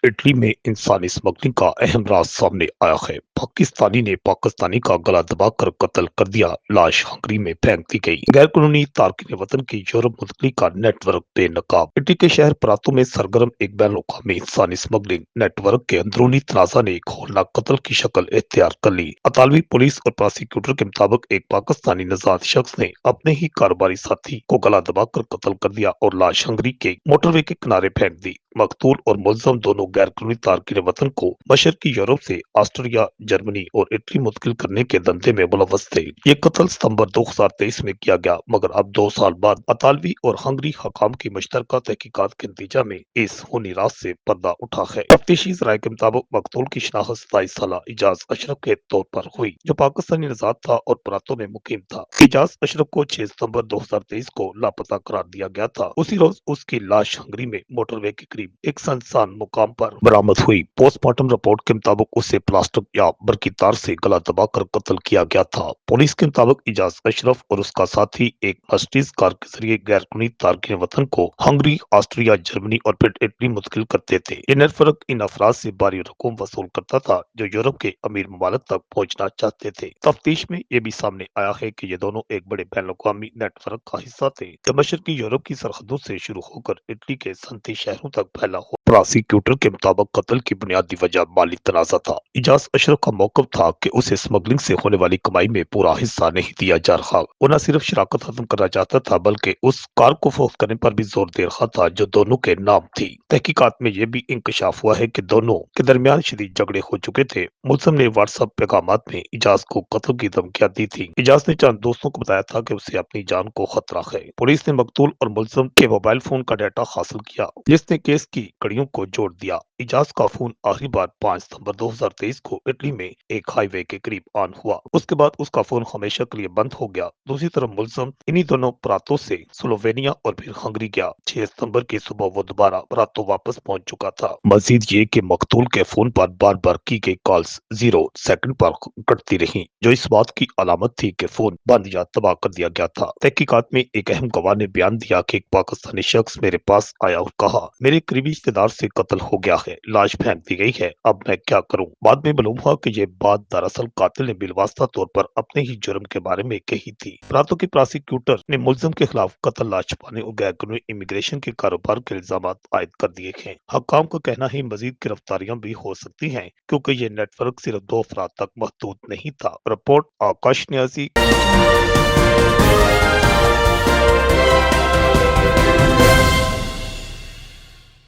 Italy में इंसानी smuggling का अहम राज सामने आया है। पाकिस्तानी ने पाकिस्तानी का गला दबाकर कत्ल कर दिया, लाश हंगरी में फेंक दी गई। गैर कानूनी तारकिन वतन की यूरोप मुंतकली का नेटवर्क बेनकाब। इटली के शहर परातो में सरगर्म एक बैन अवी इंसानी स्मगलिंग नेटवर्क के अंदरूनी तनाजा ने एक होलनाक कत्ल की शक्ल इख्तियार कर ली। अतालवी पुलिस और प्रोसिक्यूटर के मुताबिक एक पाकिस्तानी नजाद शख्स ने अपने ही कारोबारी साथी को गला दबाकर कत्ल कर दिया और लाश हंगरी के मोटरवे के किनारे फेंक दी। मकतूल और मुलजम दोनों गैर कानूनी तारकिन वतन को मशरकी यूरोप से ऑस्ट्रिया, जर्मनी और इटली मुंतकिल करने के धंधे में मुलव्वस थे। ये कत्ल सितंबर 2023 में किया गया, मगर अब 2 साल बाद अतालवी और हंगरी हकाम की मुश्तरका तहकीकात के नतीजा में इस खूनी राज से पर्दा उठा है। तफ्तीशी जराये के मुताबिक मकतूल की शनाख्त 27 साल इजाज अशरफ के तौर पर हुई, जो पाकिस्तानी नजाद था और परातो में मुकीम था। इजाज अशरफ को 6 सितंबर 2023 को लापता करार दिया गया था। उसी रोज उसकी लाश हंगरी में मोटरवे के करीब एक सुनसान मुकाम पर बरामद हुई। पोस्टमार्टम रिपोर्ट के मुताबिक उसे प्लास्टिक या बरकी तार से गला दबाकर कत्ल किया गया था। पुलिस के मुताबिक इजाज अशरफ और उसका साथी एक मर्सिडीज कार के जरिए गैर कानूनी तारकिन वतन को हंगरी, ऑस्ट्रिया, जर्मनी और फिर इटली मुंतकिल करते थे। ये नेटवर्क इन अफराद से भारी रकूम वसूल करता था जो यूरोप के अमीर ममालिक तक पहुंचना चाहते थे। तफ्तीश में ये भी सामने आया है कि ये दोनों एक बड़े बैन अवी नेटवर्क का हिस्सा थे जो मशरकी यूरोप की सरहदों से शुरू होकर इटली के सनती शहरों तक फैला हो। प्रोसिक्यूटर के मुताबिक कत्ल की बुनियादी वजह माली तनाजा था। इजाज अशरफ का मौकफ था कि उसे स्मगलिंग से होने वाली कमाई में पूरा हिस्सा नहीं दिया जा रहा। वो न सिर्फ शराकत खत्म करना चाहता था बल्कि उस कार को फरोख्त करने पर भी जोर दे रहा था जो दोनों के नाम थी। तहकीकात में यह भी इंकशाफ हुआ है कि दोनों के दरमियान शदीद झगड़े हो चुके थे। मुलजिम ने व्हाट्सएप पैगामात में इजाज को कत्ल की धमकियां दी थी। इजाज ने चंद दोस्तों को बताया था कि उसे अपनी जान को खतरा है। पुलिस ने मकतूल और मुलजिम के मोबाइल फोन का डाटा हासिल किया, जिसने केस की कड़ियों को जोड़ दिया। इजाज का फोन आखिरी बार 5 सितंबर 2023 को इटली में एक हाईवे के करीब ऑन हुआ। उसके बाद उसका फोन हमेशा के लिए बंद हो गया। दूसरी तरफ मुलजिम इन्हीं दोनों प्रांतों से स्लोवेनिया और फिर हंगरी गया। 6 सितंबर की सुबह वो दोबारा प्रांतों वापस पहुंच चुका था। मजीद ये कि मकतूल के फोन पर बार बार की गई कॉल्स 0 सेकंड पर कटती रही, जो इस बात की अलामत थी कि फोन बंद या तबाह कर दिया गया था। तहकीकात में एक अहम गवाह ने बयान दिया कि एक पाकिस्तानी शख्स मेरे पास आया और कहा, मेरे करीबी रिश्तेदार से कत्ल हो गया है, लाश फेंक दी गई है, अब मैं क्या करूं। बाद में मालूम हुआ कि ये बात दरअसल कातिल ने बिलवास्ता तौर पर अपने ही जुर्म के बारे में कही थी। प्रांतों की प्रोसिक्यूटर ने मुलजिम के खिलाफ कत्ल, लाश छुपाने और गैर कानूनी इमिग्रेशन के कारोबार के इल्जाम आयद कर दिए हैं। हकाम का कहना है मजीद गिरफ्तारियां भी हो सकती हैं क्योंकि ये नेटवर्क सिर्फ 2 अफराद तक महदूद नहीं था। रिपोर्ट आकाश न्याजी।